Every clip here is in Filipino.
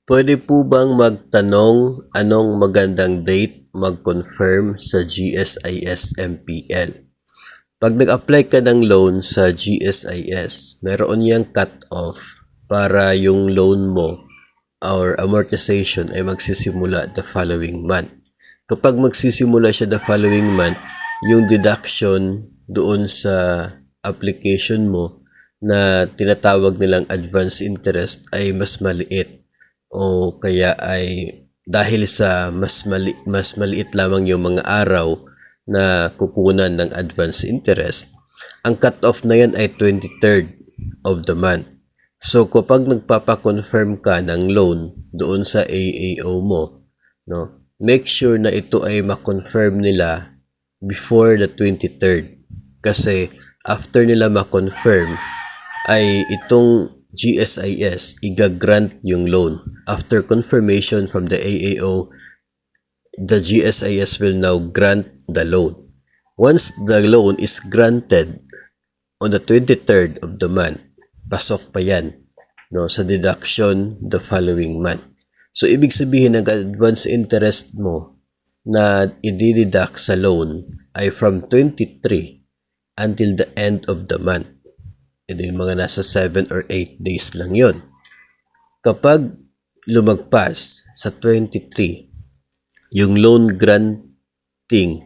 Pwede po bang magtanong anong magandang date mag-confirm sa GSIS MPL? Pag nag-apply ka ng loan sa GSIS, meron yang cut-off para yung loan mo or amortization ay magsisimula the following month. Kapag magsisimula siya the following month, yung deduction doon sa application mo na tinatawag nilang advance interest ay mas maliit o kaya ay dahil sa mas maliit lamang yung mga araw na kukunan ng advance interest, ang cut-off na yan ay 23rd of the month. So kapag nagpapa-confirm ka ng loan doon sa AAO mo, no, make sure na ito ay ma-confirm nila before the 23rd. Kasi after nila ma-confirm ay itong GSIS iga-grant yung loan. After confirmation from the AAO, the GSIS will now grant the loan. Once the loan is granted on the 23rd of the month, pasok pa yan, no, sa deduction the following month. So, ibig sabihin ng advance interest mo na i-deduct sa loan ay from 23 until the end of the month. Ito yung mga nasa 7 or 8 days lang yon. Kapag lumagpas sa 23, yung loan granting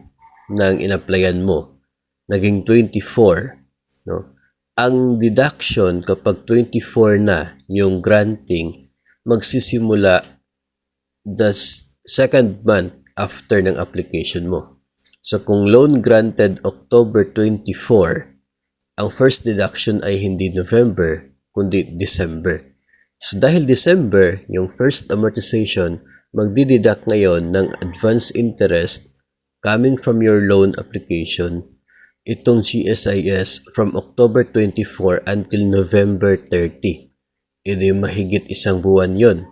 ng in-applyan mo, naging 24, no? Ang deduction kapag 24 na yung granting, magsisimula the second month after ng application mo. So kung loan granted October 24, ang first deduction ay hindi November, kundi December. So dahil December, yung first amortization, magdideduct ngayon ng advance interest coming from your loan application, itong GSIS from October 24 until November 30. Ito yung mahigit isang buwan yon.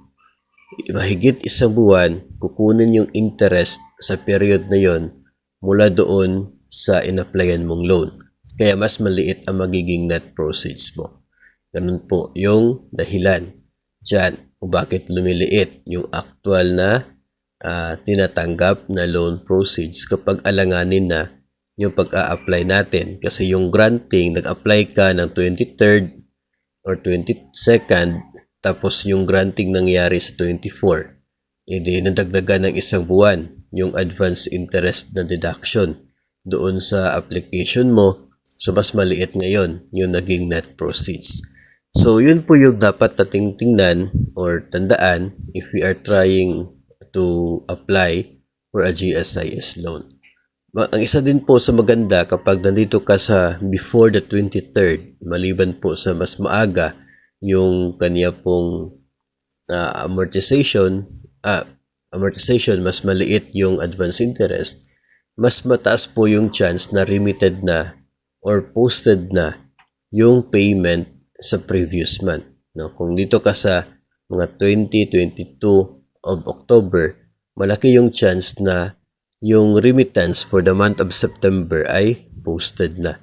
Mahigit isang buwan, kukunin yung interest sa period na yon mula doon sa in-applyan mong loan. Kaya mas maliit ang magiging net proceeds mo. Ganun po yung dahilan dyan kung bakit lumiliit yung actual na tinatanggap na loan proceeds kapag alanganin na yung pag-a-apply natin. Kasi yung granting, nag-apply ka ng 23rd or 22nd, tapos yung granting nangyari sa 24. Hindi nadagdagan ng isang buwan yung advance interest na deduction doon sa application mo. So, mas maliit ngayon yung naging net proceeds. So, yun po yung dapat nating tingnan or tandaan if we are trying to apply for a GSIS loan. Ang isa din po sa maganda kapag nandito ka sa before the 23rd, maliban po sa mas maaga yung kanya pong amortization, mas maliit yung advance interest, mas mataas po yung chance na remitted na or posted na yung payment sa previous month. No? Kung dito ka sa mga 20-22 of October, malaki yung chance na yung remittance for the month of September ay posted na.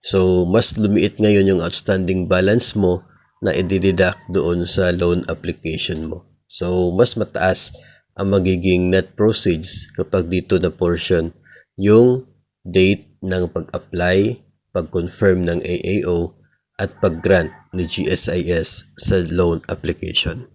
So, mas lumiit ngayon yung outstanding balance mo na i-deduct doon sa loan application mo. So, mas mataas ang magiging net proceeds kapag dito na portion yung date ng pag-apply, pag-confirm ng AAO at pag-grant ni GSIS sa loan application.